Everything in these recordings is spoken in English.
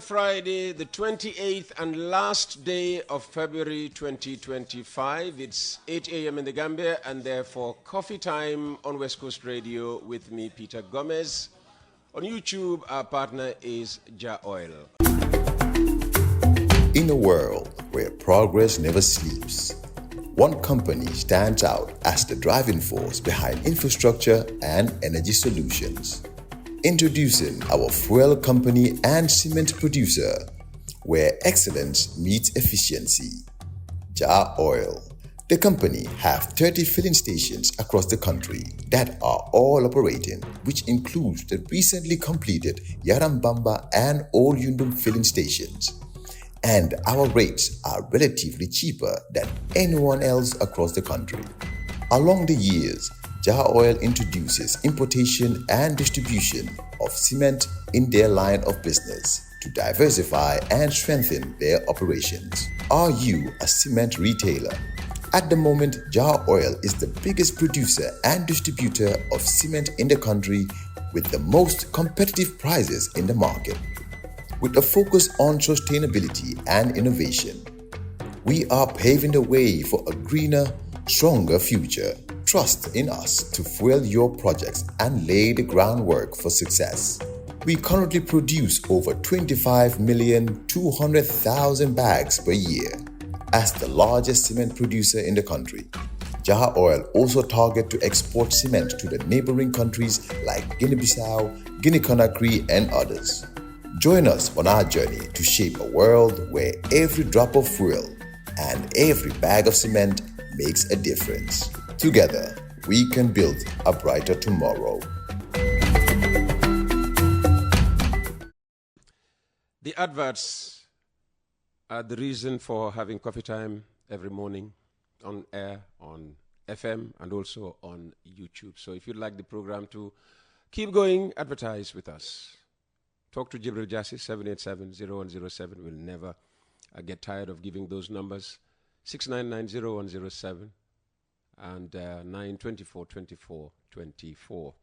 Friday, the 28th and last day of February 2025. It's 8 a.m. in the Gambia, and therefore coffee time on West Coast Radio with me, Peter Gomez. On YouTube, our partner is Ja Oil. In a world where progress never sleeps, one company stands out as the driving force behind infrastructure and energy solutions. Introducing our fuel company and cement producer, where excellence meets efficiency. Ja Oil. The company have 30 filling stations across the country that are all operating, which includes the recently completed Yarambamba and Old Yundum filling stations. And our rates are relatively cheaper than anyone else across the country. Along the years, Ja Oil introduces importation and distribution of cement in their line of business to diversify and strengthen their operations. Are you a cement retailer? At the moment, Ja Oil is the biggest producer and distributor of cement in the country with the most competitive prices in the market. With a focus on sustainability and innovation, we are paving the way for a greener, stronger future. Trust in us to fuel your projects and lay the groundwork for success. We currently produce over 25,200,000 bags per year. As the largest cement producer in the country, Ja Oil also target to export cement to the neighboring countries like Guinea-Bissau, Guinea-Conakry, and others. Join us on our journey to shape a world where every drop of fuel and every bag of cement makes a difference. Together, we can build a brighter tomorrow. The adverts are the reason for having coffee time every morning on air, on FM, and also on YouTube. So if you'd like the program to keep going, advertise with us. Talk to Jibril Jassi, 787-0107. We'll never get tired of giving those numbers. 699-0107 and 924-24-24.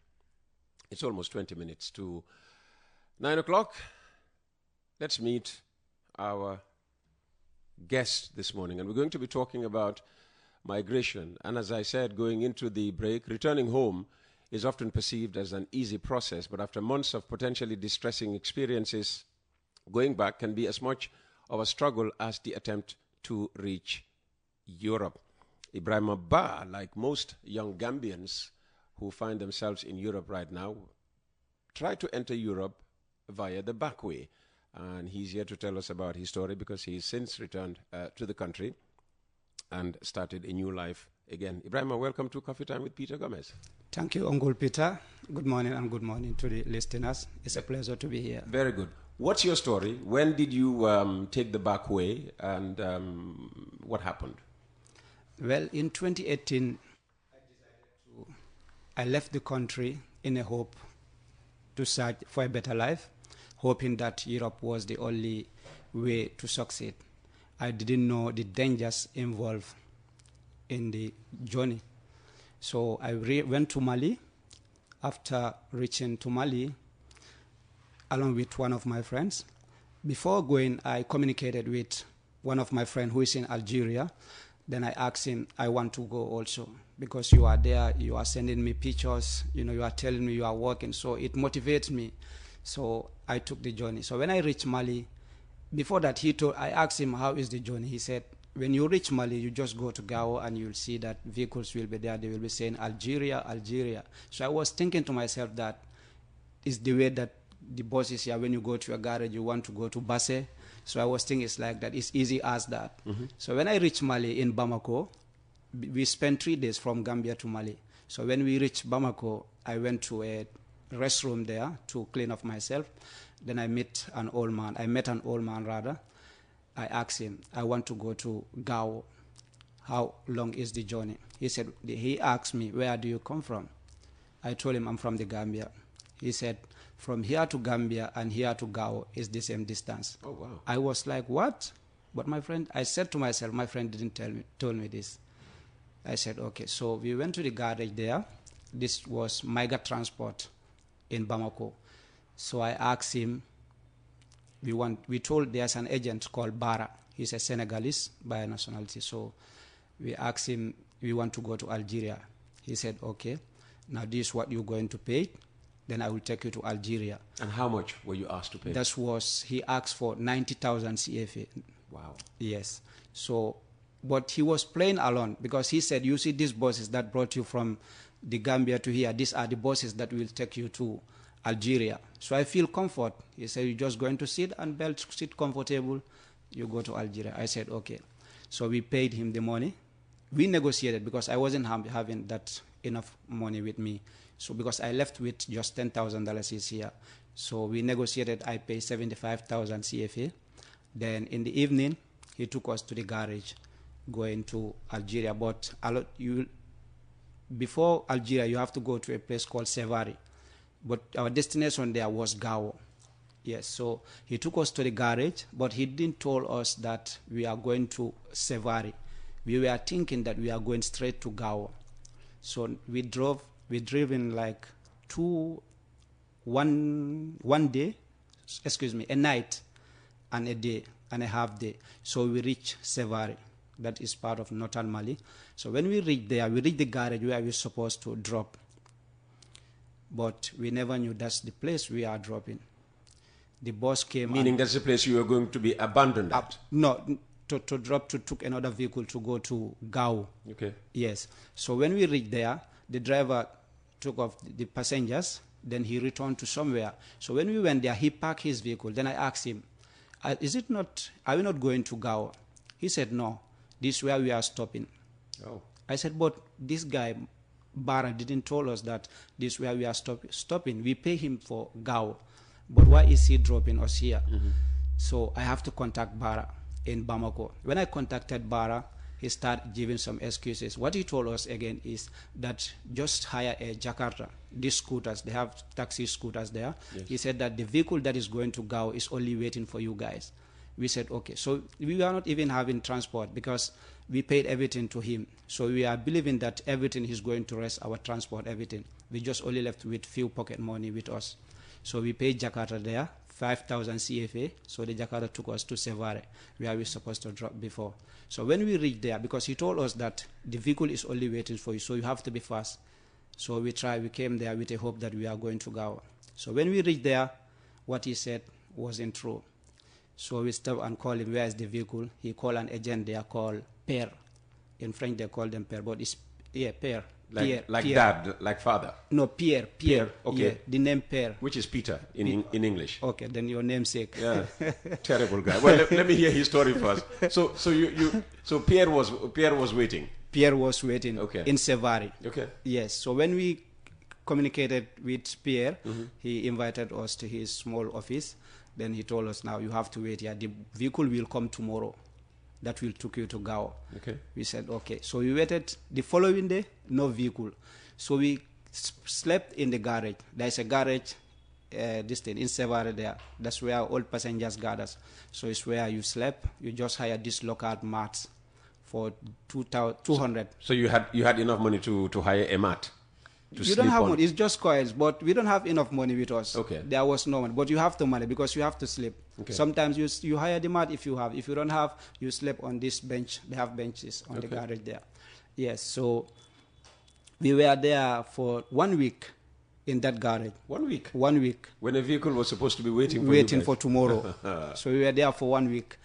It's almost 20 minutes to 9 o'clock. Let's meet our guest this morning. And we're going to be talking about migration. And as I said, going into the break, returning home is often perceived as an easy process, but after months of potentially distressing experiences, going back can be as much of a struggle as the attempt to reach Europe. Ibrahim Abba, like most young Gambians who find themselves in Europe right now, tried to enter Europe via the Backway. And he's here to tell us about his story because he's since returned to the country and started a new life again. Ibrahim, welcome to Coffee Time with Peter Gomez. Thank you, Uncle Peter. Good morning and good morning to the listeners. It's a pleasure to be here. Very good. What's your story? When did you take the back way and what happened? Well, in 2018, I left the country in a hope to search for a better life, hoping that Europe was the only way to succeed. I didn't know the dangers involved in the journey. So I went to Mali. After reaching to Mali, along with one of my friends, before going, I communicated with one of my friends who is in Algeria. Then I asked him, I want to go also, because you are there, you are sending me pictures, you are telling me you are working, so it motivates me. So I took the journey. So when I reached Mali, before that I asked him, how is the journey? He said, when you reach Mali, you just go to Gao and you'll see that vehicles will be there. They will be saying, Algeria, Algeria. So I was thinking to myself that is the way that the bus is here. When you go to a garage, you want to go to Basse. So I was thinking it's like that. It's easy as that. Mm-hmm. So when I reached Mali in Bamako, we spent 3 days from Gambia to Mali. So when we reached Bamako, I went to a restroom there to clean up myself. Then I met an old man. I asked him, I want to go to Gao. How long is the journey? He asked me, where do you come from? I told him I'm from the Gambia. He said, from here to Gambia and here to Gao is the same distance. Oh, wow. I was like, what? But I said to myself, my friend didn't told me this. I said, okay. So we went to the garage there. This was Migrant Transport in Bamako. So I asked him, we told there's an agent called Bara. He's a Senegalese by nationality. So we asked him, we want to go to Algeria. He said, okay, now this is what you're going to pay. Then I will take you to Algeria. And how much were you asked to pay? He asked for 90,000 CFA. Wow. Yes. So, but he was playing alone because he said, you see these buses that brought you from the Gambia to here, these are the buses that will take you to Algeria. So I feel comfort. He said, you're just going to sit and belt, sit comfortable, you go to Algeria. I said, okay. So we paid him the money. We negotiated because I wasn't having that enough money with me. So because I left with just $10,000 is here. So we negotiated, I paid 75,000 CFA. Then in the evening, he took us to the garage going to Algeria. But before Algeria, you have to go to a place called Sevari. But our destination there was Gao. Yes, so he took us to the garage, but he didn't tell us that we are going to Sevari. We were thinking that we are going straight to Gao. So we drove in like a night and a day and a half day. So we reached Sevari. That is part of northern Mali. So when we reached there, we reached the garage where we were supposed to drop. But we never knew that's the place we are dropping. The boss came. Meaning that's the place you were going to be abandoned at? No, to drop, took another vehicle to go to Gao. Okay. Yes. So when we reached there, the driver took off the passengers, then he returned to somewhere. So when we went there, he parked his vehicle. Then I asked him, are we not going to Gao? He said, no, this is where we are stopping. Oh. I said, but this guy, Bara, didn't tell us that this is where we are stopping. We pay him for Gao. But why is he dropping us here? Mm-hmm. So I have to contact Bara in Bamako. When I contacted Bara, he started giving some excuses. What he told us again is that just hire a Jakarta. These scooters, they have taxi scooters there. Yes. He said that the vehicle that is going to Gao is only waiting for you guys. We said, okay. So we were not even having transport because we paid everything to him. So we are believing that everything is going to rest, our transport, everything. We just only left with few pocket money with us. So we paid Jakarta there, 5,000 CFA. So the Jakarta took us to Sevare, where we were supposed to drop before. So when we reached there, because he told us that the vehicle is only waiting for you, so you have to be fast. So we came there with a hope that we are going to Gao. So when we reached there, what he said wasn't true. So we stopped and called him, where is the vehicle? He called an agent there called Père. In French, they call them Père, but it's, Père. Like Pierre. dad, like father? No, Pierre. Pierre, okay. Yeah, the name Pierre. Which is Peter in English. Okay, then your namesake. Yeah, terrible guy. Well, let me hear his story first. So Pierre was waiting. Pierre was waiting. Okay. In Sevari. Okay. Yes. So when we communicated with Pierre, he invited us to his small office. Then he told us, now you have to wait here. The vehicle will come tomorrow. That will take you to Gao. Okay. We said, okay. So we waited. The following day, no vehicle. So we slept in the garage. There's a garage, in Sevare there. That's where all passengers gather. So it's where you slept. You just hire these local mats for 200. So you had enough money to hire a mat? You don't have money. It's just coils, but we don't have enough money with us. Okay. There was no money, but you have the money because you have to sleep. Okay. Sometimes you hire the mat if you have. If you don't have, you sleep on this bench. They have benches on the garage there. Yes. So we were there for 1 week in that garage. 1 week. 1 week. When a vehicle was supposed to be waiting for tomorrow. So we were there for 1 week.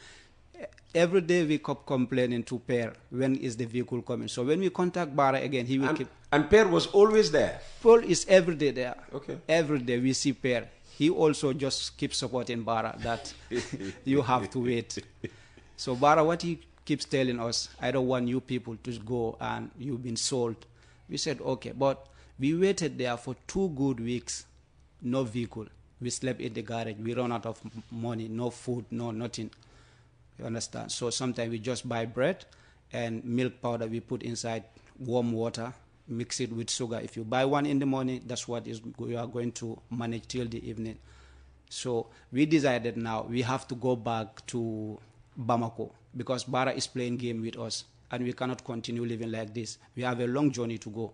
Every day we kept complaining to Per, when is the vehicle coming? So when we contact Bara again, he will keep... And Per was always there? Per is every day there. Okay. Every day we see Per. He also just keeps supporting Bara that you have to wait. So Bara, what he keeps telling us, I don't want you people to go and you've been sold. We said, okay. But we waited there for 2 good weeks, no vehicle. We slept in the garage. We ran out of money, no food, no nothing. You understand? So sometimes we just buy bread and milk powder we put inside warm water, mix it with sugar. If you buy one in the morning, that's what you are going to manage till the evening. So we decided now we have to go back to Bamako because Bara is playing game with us and we cannot continue living like this. We have a long journey to go.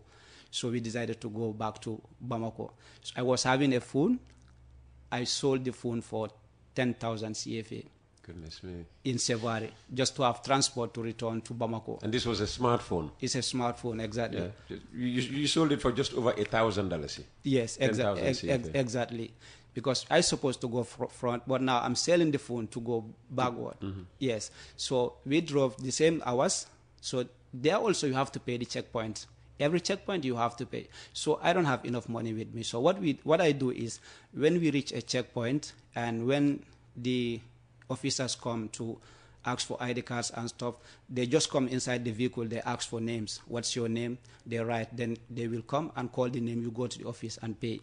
So we decided to go back to Bamako. So I was having a phone. I sold the phone for 10,000 CFA. Goodness me. In Sevari, just to have transport to return to Bamako. And this was a smartphone? It's a smartphone, exactly. Yeah. You sold it for just over $1,000. Yes, exactly. Because I supposed to go front, but now I'm selling the phone to go backward. Yes. So we drove the same hours. So there also you have to pay the checkpoint. Every checkpoint you have to pay. So I don't have enough money with me. So what I do is when we reach a checkpoint and when the officers come to ask for ID cards and stuff, they just come inside the vehicle, they ask for names. What's your name? They write, then they will come and call the name, you go to the office and pay.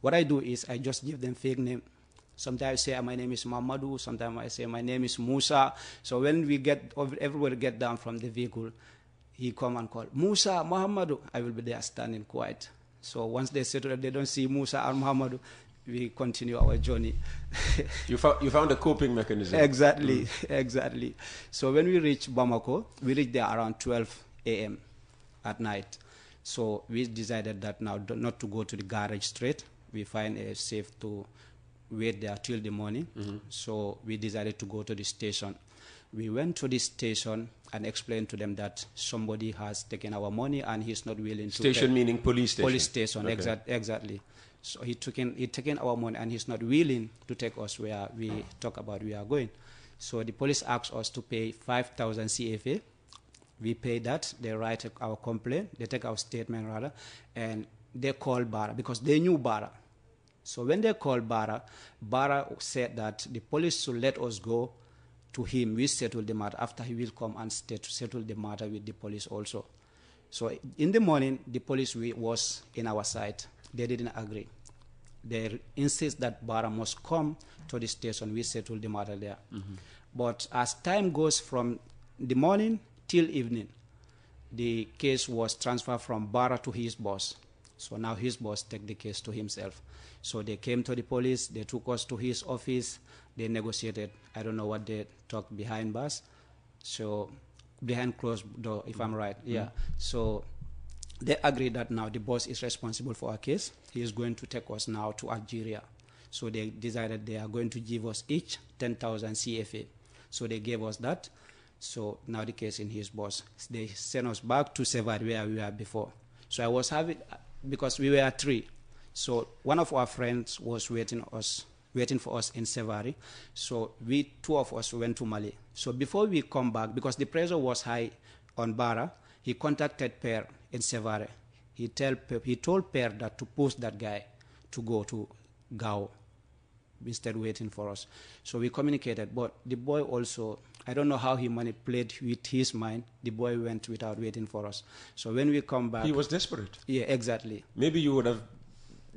What I do is I just give them fake name. Sometimes I say my name is Mamadou, sometimes I say my name is Musa. So when everybody get down from the vehicle, he come and call, Musa, Muhammadu. I will be there standing quiet. So once they settle, they don't see Musa and Muhammadu, we continue our journey. You found a coping mechanism. Exactly. So when we reach Bamako, we reach there around 12 a.m. at night. So we decided that now not to go to the garage straight. We find a safe to wait there till the morning. So we decided to go to the station. We went to the station and explained to them that somebody has taken our money and he's not willing to. Station meaning police station? Police station, okay. Exactly. So he taken our money and he's not willing to take us where we talk about we are going. So the police asked us to pay 5,000 CFA. We pay that. They write our complaint. They take our statement rather, and they call Bara because they knew Bara. So when they called Bara, Bara said that the police should let us go to him. We settle the matter. After he will come and stay to settle the matter with the police also. So in the morning, the police was in our side. They didn't agree. They insist that Bara must come to the station. We settle the matter there. But as time goes from the morning till evening, the case was transferred from Bara to his boss. So now his boss take the case to himself. So they came to the police. They took us to his office. They negotiated. I don't know what they talked behind bars. So behind closed door, if I'm right. Yeah. So they agreed that now the boss is responsible for our case. He is going to take us now to Algeria. So they decided they are going to give us each 10,000 CFA. So they gave us that. So now the case in his boss. They sent us back to Sevad where we were before. So I was having, because we were three. So one of our friends was waiting for us in Sevari. So two of us went to Mali. So before we come back, because the pressure was high on Bara, he contacted Per in Sevari. He told Per that to push that guy to go to Gao instead waiting for us. So we communicated, but the boy also, I don't know how he manipulated with his mind. The boy went without waiting for us. So when we come back... He was desperate. Yeah, exactly. Maybe you would have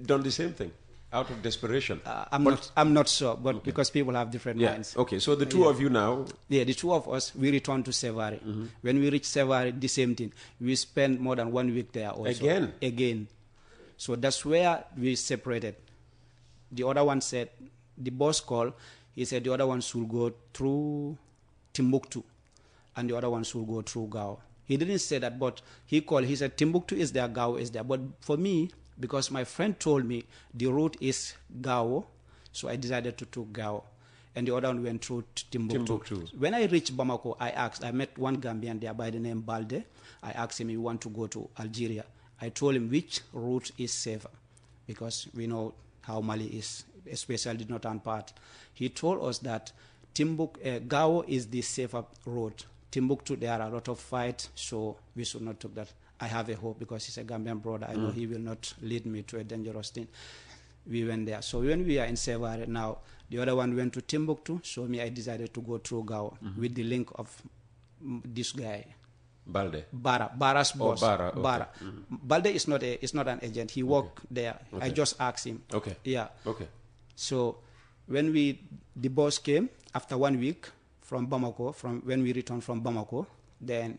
done the same thing out of desperation. I'm not sure, but okay. Because people have different minds. Okay, so the two of you now... Yeah, the two of us, we returned to Sevari. When we reached Sevari, the same thing. We spent more than 1 week there also. Again. So that's where we separated. The other one said, the boss called, he said the other one should go through Timbuktu and the other one should go through Gao. He didn't say that, but he called, he said Timbuktu is there, Gao is there. But for me, because my friend told me the route is Gao, so I decided to take Gao. And the other one went through Timbuktu. When I reached Bamako, I met one Gambian there by the name Balde. I asked him, you want to go to Algeria? I told him which route is safer, because we know how Mali is, especially the northern part. He told us that Gao is the safer road. Timbuktu, there are a lot of fights, so we should not take that. I have a hope because he's a Gambian brother. I know he will not lead me to a dangerous thing. We went there. So when we are in Sevare now, the other one went to Timbuktu, so I decided to go through Gao with the link of this guy. Balde? Bara's boss. Bara. Okay. Bara. Balde is not an agent. He worked there. Okay. I just asked him. Okay. Yeah. Okay. So when the boss came after 1 week from Bamako, when we returned from Bamako, then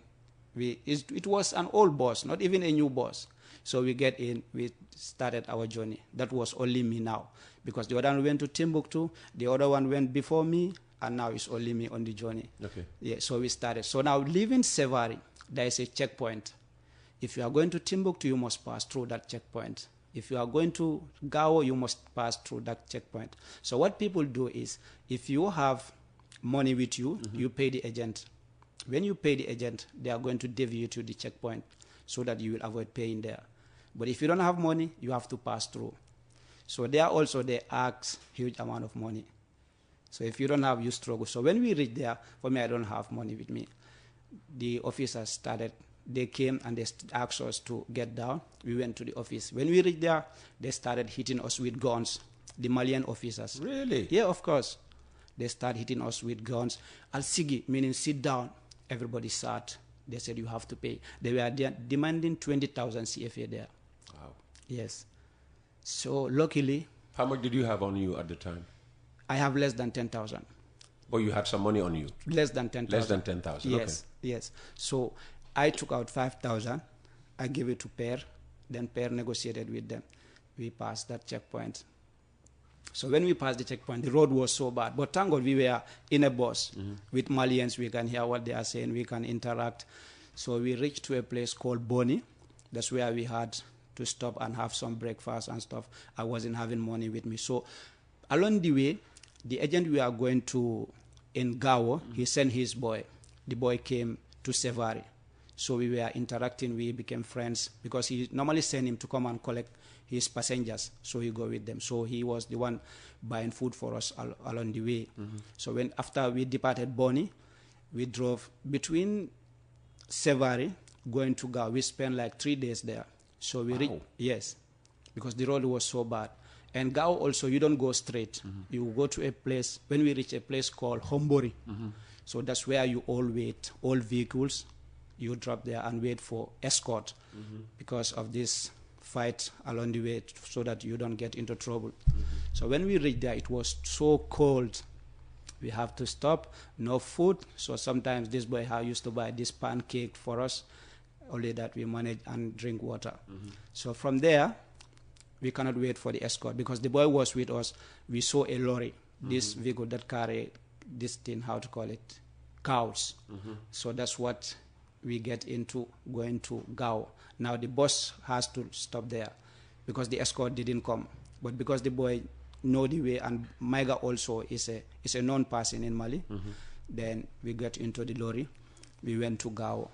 it was an old boss, not even a new boss. So we get in, we started our journey. That was only me now, because the other one went to Timbuktu, the other one went before me, and now it's only me on the journey. Okay. Yeah, so we started. So now leaving Sevari, there is a checkpoint. If you are going to Timbuktu, you must pass through that checkpoint. If you are going to Gao, you must pass through that checkpoint. So what people do is, if you have money with you, you pay the agent. When you pay the agent, they are going to deviate you to the checkpoint so that you will avoid paying there. But if you don't have money, you have to pass through. So there also, they ask huge amount of money. So if you don't have, you struggle. So when we reach there, for me, I don't have money with me. The officers started, they came and they asked us to get down. We went to the office. When we reached there, they started hitting us with guns, the Malian officers. Really? Yeah, of course. They started hitting us with guns. Al-Sigi, meaning sit down. Everybody sat. They said, you have to pay. They were demanding 20,000 CFA there. Wow. Yes. So luckily, How much did you have on you at the time? I have less than 10,000. But you had some money on you? Less than 10,000. Less than 10,000, Yes, yes. So I took out 5,000. I gave it to Per. Then Per negotiated with them. We passed that checkpoint. So when we passed the checkpoint, the road was so bad. But thank God we were in a bus with Malians. We can hear what they are saying. We can interact. So we reached to a place called Boni. That's where we had to stop and have some breakfast and stuff. I wasn't having money with me. So along the way, the agent we are going to in Gao, he sent his boy. The boy came to Sevari. So we were interacting. We became friends because he normally sent him to come and collect his passengers. So he go with them. So he was the one buying food for us along the way. So after we departed Boni, we drove between Sevari going to Gao. We spent like 3 days there. So we reached, yes, because the road was so bad. And Gao also, you don't go straight. You go to a place, when we reach a place called Hombori. So that's where you all wait, all vehicles, you drop there and wait for escort because of this fight along the way so that you don't get into trouble. So when we reached there, it was so cold. We have to stop, no food. So sometimes this boy used to buy this pancake for us, only that we manage and drink water. So from there, we cannot wait for the escort because the boy was with us. We saw a lorry, this vehicle that carry this thing, how to call it, cows. So that's what we get into going to Gao. Now the bus has to stop there because the escort didn't come. But because the boy know the way and Maiga also is a known person in Mali, then we got into the lorry. We went to Gao.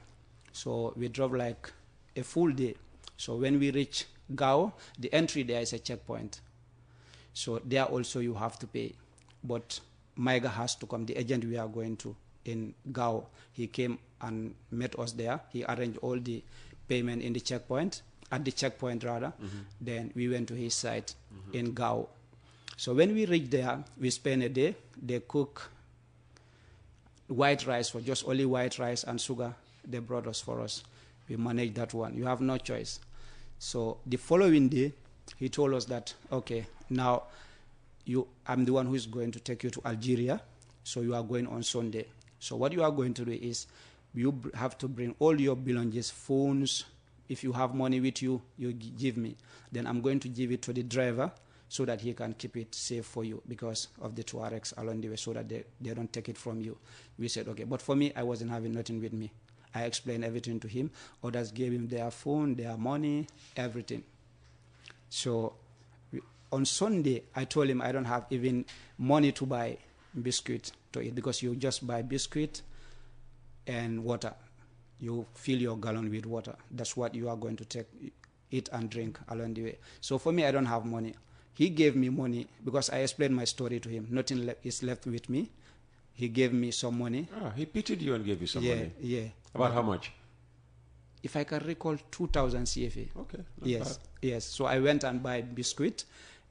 So we drove like a full day. So when we reach Gao, the entry there is a checkpoint. So there also you have to pay. But Maiga has to come, the agent we are going to in Gao. He came and met us there. He arranged all the payment in the checkpoint, at the checkpoint rather. Then we went to his site in Gao. So when we reached there, we spent a day. They cook white rice for just only white rice and sugar. They brought us for us. We managed that one. You have no choice. So the following day, he told us that, okay, now I'm the one who is going to take you to Algeria. So you are going on Sunday. So what you are going to do is you have to bring all your belongings, phones. If you have money with you, you give me. Then I'm going to give it to the driver so that he can keep it safe for you because of the Tuaregs along the way so that they don't take it from you. We said, okay. But for me, I wasn't having nothing with me. I explained everything to him. Others gave him their phone, their money, everything. So on Sunday, I told him I don't have even money to buy biscuit to eat because you just buy biscuit and water. You fill your gallon with water. That's what you are going to take, eat and drink along the way. So for me, I don't have money. He gave me money because I explained my story to him. Nothing is left with me. He gave me some money. He pitied you and gave you some money? Yeah. About how much? If I can recall, 2,000 CFA. Okay. Yes. So I went and buy biscuit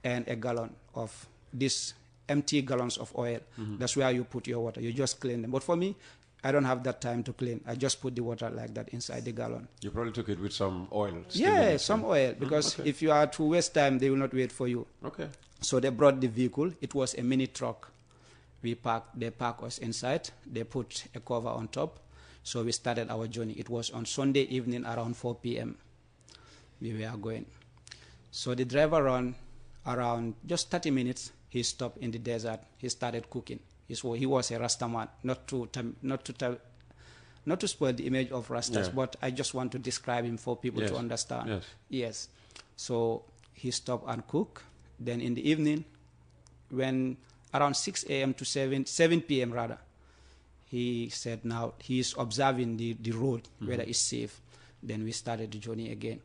and a gallon of this empty gallons of oil. That's where you put your water. You just clean them. But for me, I don't have that time to clean. I just put the water like that inside the gallon. You probably took it with some oil. Yeah, some oil. Because if you are to waste time, they will not wait for you. Okay. So they brought the vehicle. It was a mini truck. They parked us inside. They put a cover on top. So we started our journey. It was on Sunday evening around 4 p.m. We were going. So the driver ran around just 30 minutes. He stopped in the desert. He started cooking. He was a Rasta man. Not to spoil the image of Rastas, but I just want to describe him for people to understand. Yes. Yes. So he stopped and cooked. Then in the evening, when around 6 a.m. to 7 p.m. rather, he said now he's observing the road, whether it's safe. Then we started the journey again.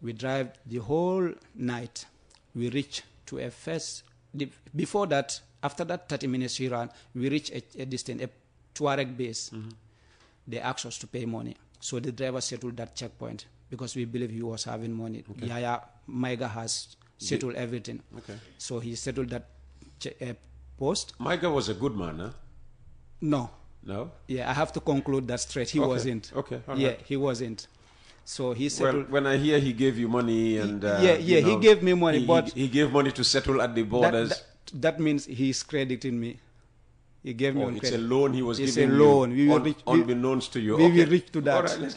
We drive the whole night. We reach to a first, before that, after that 30 minutes we ran, we reached a distance, a Tuareg base. They asked us to pay money. So the driver settled that checkpoint because we believe he was having money. Okay. Yaya Maiga has settled everything. Okay. So he settled that post. Micah was a good man, huh? No. No? Yeah, I have to conclude that straight. He wasn't. Okay. All Yeah, right. he wasn't. So he settled. Well, when I hear he gave you money and... he gave me money, but... He gave money to settle at the borders. That means he's crediting me. He gave me It's a loan he was it's giving a loan. you, We will reach, unbeknownst to you. We Okay. will reach to that. All right, let's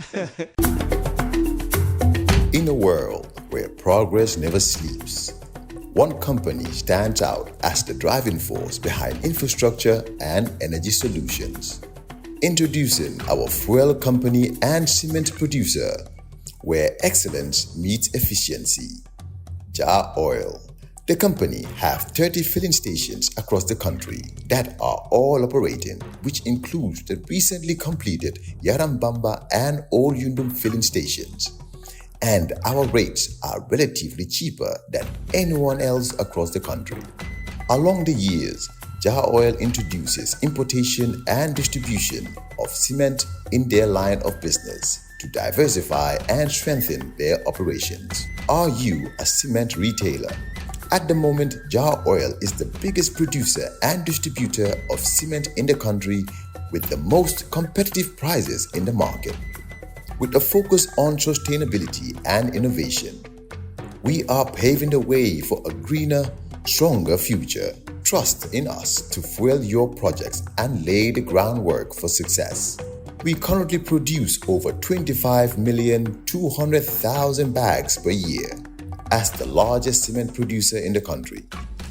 In a world where progress never sleeps, one company stands out as the driving force behind infrastructure and energy solutions. Introducing our fuel company and cement producer, where excellence meets efficiency. Jar Oil. The company have 30 filling stations across the country that are all operating, which includes the recently completed Yarambamba and Old Yundum filling stations. And our rates are relatively cheaper than anyone else across the country. Along the years, Jar Oil introduces importation and distribution of cement in their line of business to diversify and strengthen their operations. Are you a cement retailer? At the moment, Jar Oil is the biggest producer and distributor of cement in the country with the most competitive prices in the market. With a focus on sustainability and innovation, we are paving the way for a greener, stronger future. Trust in us to fuel your projects and lay the groundwork for success. We currently produce over 25,200,000 bags per year. As the largest cement producer in the country,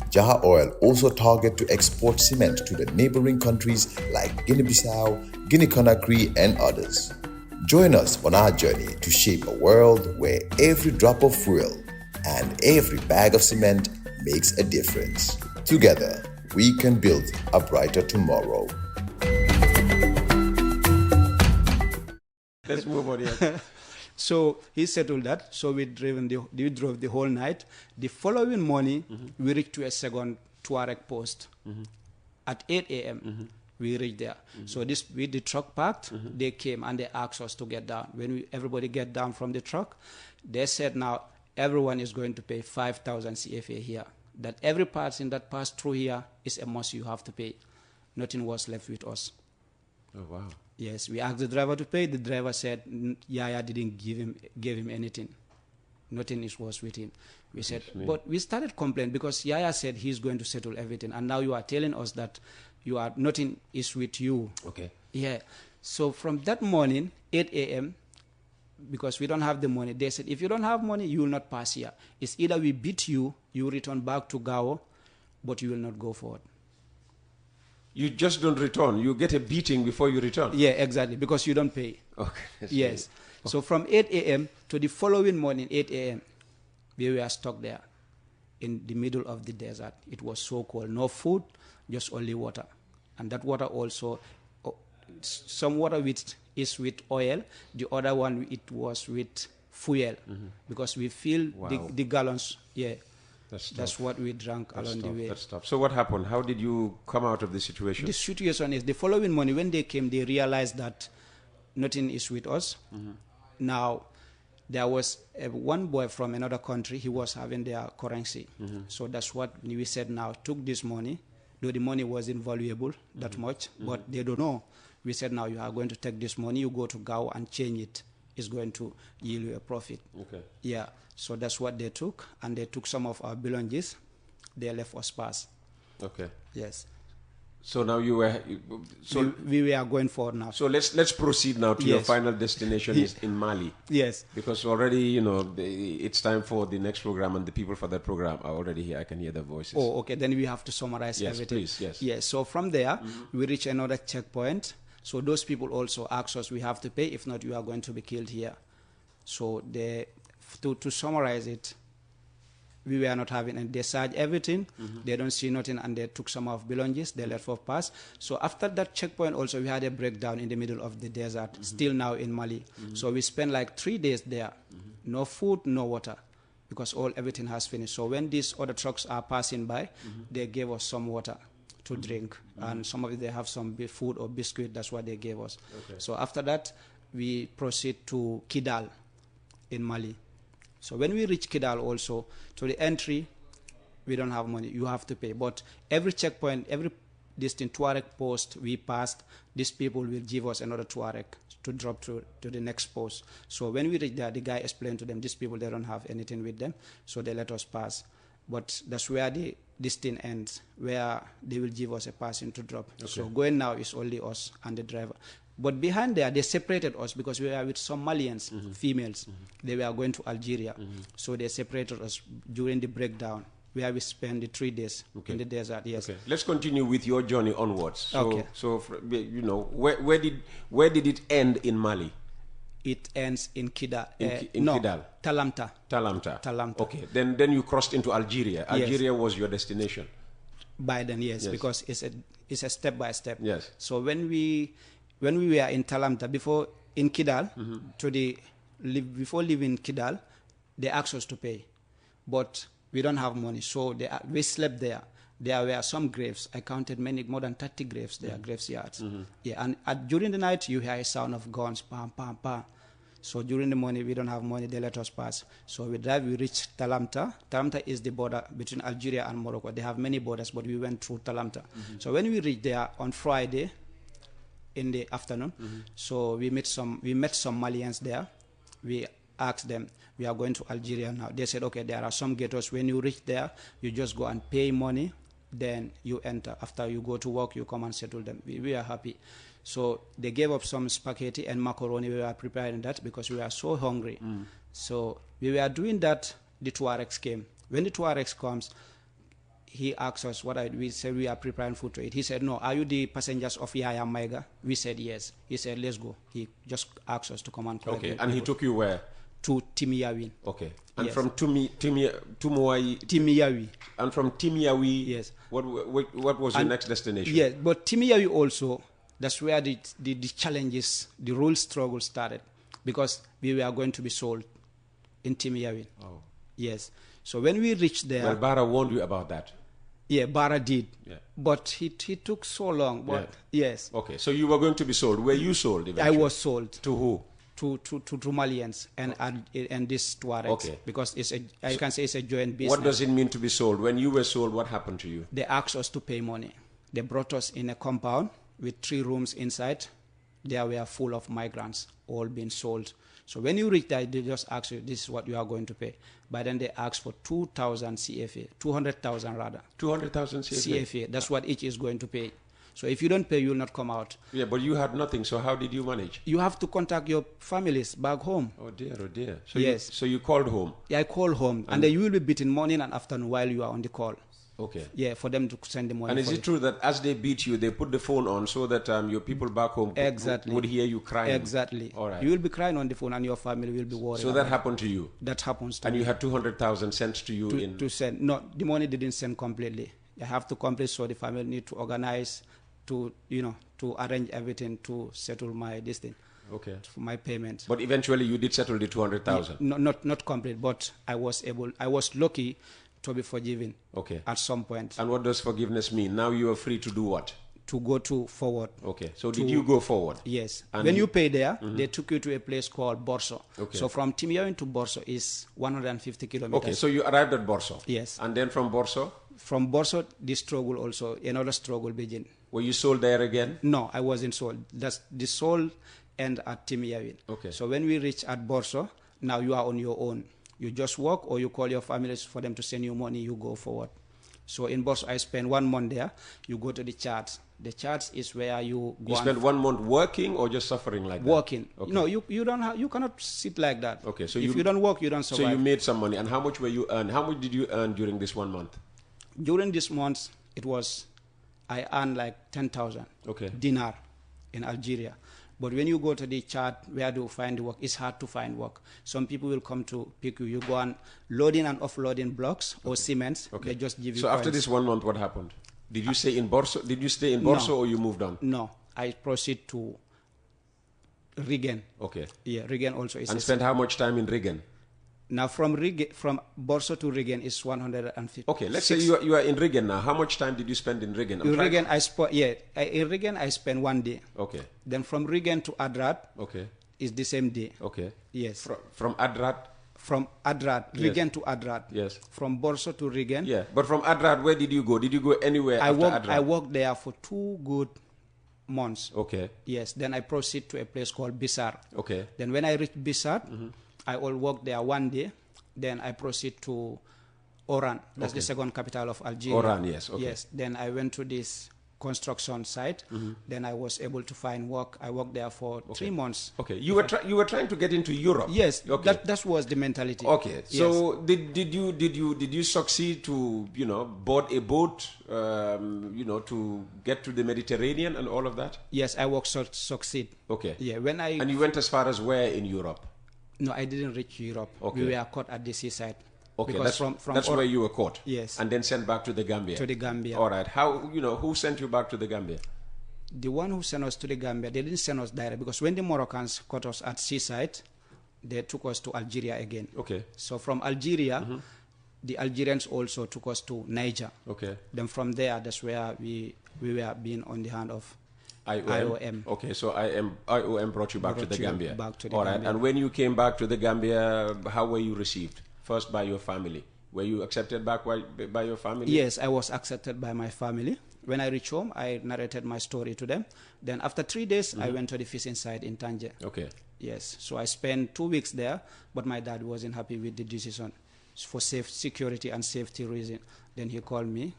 Jar Oil also targets to export cement to the neighboring countries like Guinea-Bissau, Guinea-Conakry, and others. Join us on our journey to shape a world where every drop of fuel and every bag of cement makes a difference. Together, we can build a brighter tomorrow. Let's move on here. So he settled that. So we drove the whole night. The following morning, we reached to a second Tuareg post. At 8 a.m., we reached there. So with the truck parked, they came and they asked us to get down. When everybody get down from the truck, they said now everyone is going to pay 5,000 CFA here. That every person that passed through here is a must, you have to pay. Nothing was left with us. Oh, wow. Yes, we asked the driver to pay. The driver said Yaya didn't give him anything. Nothing was with him. We said, but we started complaining because Yaya said he's going to settle everything, and now you are telling us that nothing is with you. Okay. Yeah. So from that morning, 8 a.m., because we don't have the money, they said, if you don't have money, you will not pass here. It's either we beat you, you return back to Gao, but you will not go forward. You just don't return. You get a beating before you return. Yeah, exactly, because you don't pay. Okay. Yes. So from 8 a.m. to the following morning, 8 a.m., we were stuck there in the middle of the desert. It was so cold. No food, just only water. And that water also, some water is with oil. The other one, it was with fuel. Because we fill the gallons. Yeah. That's what we drank along the way. That's tough. So what happened? How did you come out of the situation? The situation is the following morning when they came, they realized that nothing is with us. Now, there was one boy from another country. He was having their currency. So that's what we said now. Took this money, though the money wasn't valuable that much, but they don't know. We said now you are going to take this money, you go to Gao and change it. It's going to yield you a profit. Okay. Yeah. So that's what they took, and they took some of our belongings. They left us pass. Okay. Yes. So now we were going forward now. So let's proceed now to your final destination is in Mali. Yes. Because already it's time for the next program, and the people for that program are already here. I can hear their voices. Oh, okay. Then we have to summarize everything. Yes, please. Yes. Yes. So from there we reach another checkpoint. So those people also ask us we have to pay. If not, you are going to be killed here. So to summarize it, we were not having, and they searched everything. They don't see nothing, and they took some of belongings. They let for pass. So after that checkpoint, also we had a breakdown in the middle of the desert. Still now in Mali. So we spent like 3 days there, no food, no water, because everything has finished. So when these other trucks are passing by, they gave us some water to drink, and some of it they have some food or biscuit. That's what they gave us. Okay. So after that, we proceed to Kidal in Mali. So when we reach Kidal also, to the entry, we don't have money. You have to pay. But every checkpoint, every distant Tuareg post we passed, these people will give us another Tuareg to drop to the next post. So when we reach there, the guy explained to them, these people, they don't have anything with them, so they let us pass. But that's where this thing ends, where they will give us a passing to drop. Okay. So going now is only us and the driver. But behind there, they separated us because we were with some Malians, females. They were going to Algeria. So they separated us during the breakdown, where we spent the 3 days in the desert. Yes. Okay. Let's continue with your journey onwards. So where did it end in Mali? It ends in Kidal. Kidal. Talamta. Okay. Then you crossed into Algeria. Algeria was your destination. By then, yes, because it's a step by step. Yes. So when we were in Talamta, before in Kidal, before leaving Kidal, they asked us to pay, but we don't have money, so we slept there. There were some graves. I counted more than 30 graves there, graveyards. Yeah, and during the night, you hear a sound of guns, pam, pam, pam. So during the morning, we don't have money, they let us pass. So we reach Talamta. Talamta is the border between Algeria and Morocco. They have many borders, but we went through Talamta. So when we reached there on Friday in the afternoon, so we met some Malians there. We asked them, we are going to Algeria now. They said, okay, there are some ghettos. When you reach there, you just go and pay money, then you enter. After you go to work, you come and settle them. We are happy. So they gave up some spaghetti and macaroni. We were preparing that because we were so hungry. So we were doing that. The Tuaregs came. When the Tuaregs comes, he asked us we said we are preparing food to eat. He said, no, are you the passengers of Yaya Maiga? We said yes. He said, let's go. He just asked us to come and collect. Okay, and he took you where? To Timiyawi. Okay. And from Timiyawi. And from Timiyawi, yes. What was your next destination? Yes, but Timiyawi also, that's where the challenges, the rule struggle started, because we were going to be sold in Timiyawi. Oh. Yes. So when we reached there... Well, Bara warned you about that. Yeah, Bara did. Yeah. But he took so long. But yes. Okay, so you were going to be sold. Were you sold eventually? I was sold. To who? To Malians and this Tuaregs. Okay. Because I can say it's a joint business. What does it mean to be sold? When you were sold, what happened to you? They asked us to pay money. They brought us in a compound with 3 rooms inside. They were full of migrants, all being sold. So when you reach there, they just ask you, this is what you are going to pay. By then they asked for 2,000 CFA, 200,000 rather. 200,000 CFA? CFA, that's what each is going to pay. So if you don't pay, you will not come out. Yeah, but you had nothing, so how did you manage? You have to contact your families back home. Oh dear, oh dear. So yes. So you called home? Yeah, I called home. And then you will be beaten morning and afternoon while you are on the call. Okay. Yeah, for them to send the money. And is it true that as they beat you, they put the phone on so that your people back home would hear you crying? Exactly. All right. You will be crying on the phone and your family will be worried. So that happened to you? That happens to me. And you had 200,000 sent to you to send. No, the money didn't send completely. I have to complete, so the family need to organize, to arrange everything to settle my distance. Okay. For my payment. But eventually you did settle the 200,000? Not complete, but I was lucky to be forgiven. Okay. At some point. And what does forgiveness mean? Now you are free to do what? To go forward. Okay. So did you go forward? Yes. And when you pay there, they took you to a place called Borso. Okay. So from Timiyawi to Borso is 150 kilometers. Okay. So you arrived at Borso? Yes. And then from Borso? From Borso, this struggle also, another struggle began. Were you sold there again? No, I wasn't sold. That's the sold end at Timiyawi. Okay. So when we reach at Borso, now you are on your own. You just work, or you call your families for them to send you money, you go forward. So in Borso, I spent 1 month there. You go to the charts. The charts is where you go. You spent 1 month working or just suffering like that? Working. Okay. No, you cannot sit like that. Okay, so if you don't work, you don't survive. So you made some money. And how much were you earn? How much did you earn during this 1 month? During this month, I earned like 10,000 dinar in Algeria. But when you go to the chart where to find the work, it's hard to find work. Some people will come to pick you. You go on loading and offloading blocks or cements. Okay. They just give you So coins. after this 1 month, what happened? Did you stay in Borso? Did you stay in Borso or you moved on? No, I proceed to Rigen. Okay. Yeah, Rigen also is. And spent how much time in Rigen? Now from Borso to Rigen is 150. Okay, let's say you are in Rigen now. How much time did you spend in Rigen? In Rigen, in Rigen I spent 1 day. Okay. Then from Rigen to Adrat, Okay. is the same day. Okay. Yes. From Adrat? From Adrat, Yes. Rigen to Adrat. Yes. From Borso to Rigen. Yeah, but from Adrat, where did you go? Did you go anywhere after Adrat? I worked there for 2 good months. Okay. Yes. Then I proceed to a place called Bissar. Okay. Then when I reached Bissar, I will work there 1 day. Then I proceed to Oran. That's the second capital of Algeria. Oran, yes. Okay. Yes. Then I went to this construction site. Then I was able to find work. I worked there for 3 months. Okay. You were trying to get into Europe. Yes. Okay. That was the mentality. Okay. Yes. So did you succeed to board a boat to get to the Mediterranean and all of that? Yes, I worked succeed. Okay. Yeah. And you went as far as where in Europe? No, I didn't reach Europe. Okay. We were caught at the seaside. Okay, Because that's where you were caught. Yes. And then sent back to the Gambia. To the Gambia. All right. How who sent you back to the Gambia? The one who sent us to the Gambia, they didn't send us direct because when the Moroccans caught us at seaside, they took us to Algeria again. Okay. So from Algeria, the Algerians also took us to Niger. Okay. Then from there, that's where we were being on the hand of IOM. IOM. Okay, so IOM brought you back to the Gambia. Back to the All right. Gambia. And when you came back to the Gambia, how were you received? First by your family. Were you accepted back by your family? Yes, I was accepted by my family. When I reached home, I narrated my story to them. Then after 3 days, I went to the fishing site in Tangier. Okay. Yes, so I spent 2 weeks there, but my dad wasn't happy with the decision for security and safety reason. Then he called me.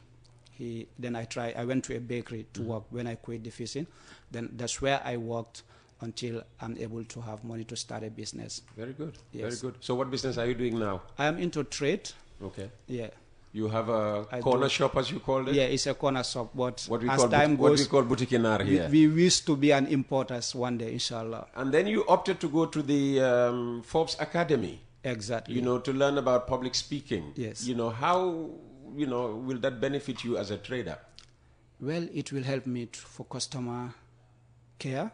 I went to a bakery to work when I quit the fishing. Then that's where I worked until I'm able to have money to start a business. Very good. Yes. Very good. So what business are you doing now? I am into trade. Okay. Yeah. You have a corner shop, as you called it? Yeah, it's a corner shop, but What we as call time what goes, we call boutiquinar here. we wish to be an importer one day, inshallah. And then you opted to go to the Forbes Academy. Exactly. To learn about public speaking. Yes. How will that benefit you as a trader? Well, it will help me for customer care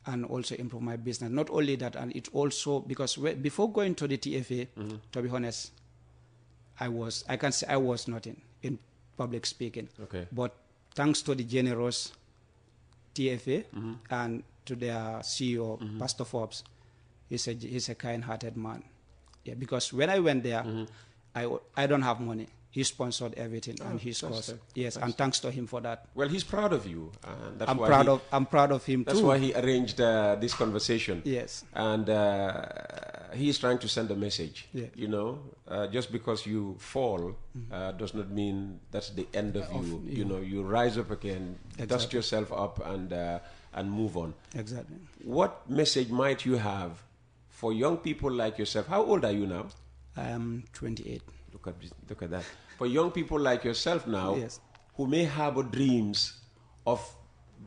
and also improve my business. Not only that, and it also, because before going to the TFA, to be honest, I can say I was not in public speaking. Okay. But thanks to the generous TFA and to their CEO, Pastor Forbes, he's a kind-hearted man. Yeah, because when I went there, I don't have money. He sponsored everything and his course. Yes, and thanks to him for that. Well, he's proud of you. And that's I'm proud of him too. That's why he arranged this conversation. Yes. And he is trying to send a message. Yeah. Just because you fall does not mean that's the end of you. You rise up again, dust yourself up, and move on. Exactly. What message might you have for young people like yourself? How old are you now? I am 28. Look at that. For young people like yourself now, Yes. who may harbor dreams of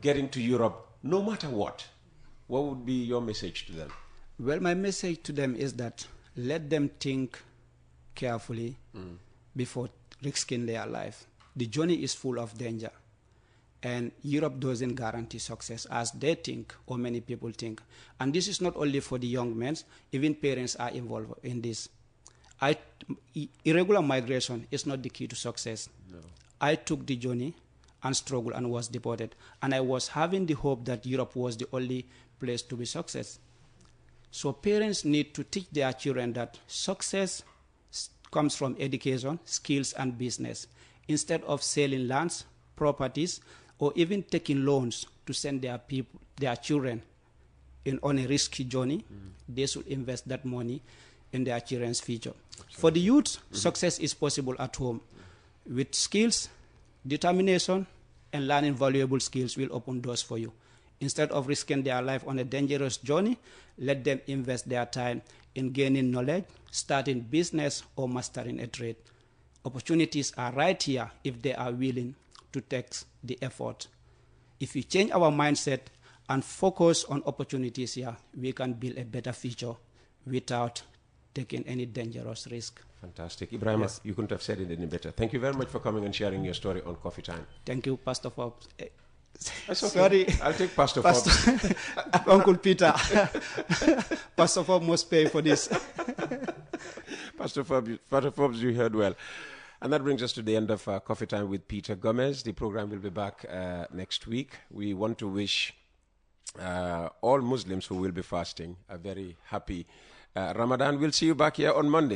getting to Europe, no matter what would be your message to them? Well, my message to them is that let them think carefully before risking their life. The journey is full of danger. And Europe doesn't guarantee success as they think, or many people think. And this is not only for the young men, even parents are involved in this. Irregular migration is not the key to success. No. I took the journey and struggled and was deported. And I was having the hope that Europe was the only place to be success. So parents need to teach their children that success comes from education, skills, and business. Instead of selling lands, properties, or even taking loans to send their children on a risky journey, they should invest that money in their children's future. For the youth, success is possible at home. With skills, determination, and learning valuable skills will open doors for you. Instead of risking their life on a dangerous journey, let them invest their time in gaining knowledge, starting business, or mastering a trade. Opportunities are right here if they are willing to take the effort. If we change our mindset and focus on opportunities here, we can build a better future without taking any dangerous risk. Fantastic. Ibrahim, Yes. you couldn't have said it any better. Thank you very much for coming and sharing your story on Coffee Time. Thank you, Pastor Forbes. That's okay. Sorry. I'll take Pastor Forbes. Uncle Peter. Pastor Forbes must pay for this. Pastor Forbes, you heard well. And that brings us to the end of Coffee Time with Peter Gomez. The program will be back next week. We want to wish all Muslims who will be fasting a very happy Ramadan. We'll see you back here on Monday.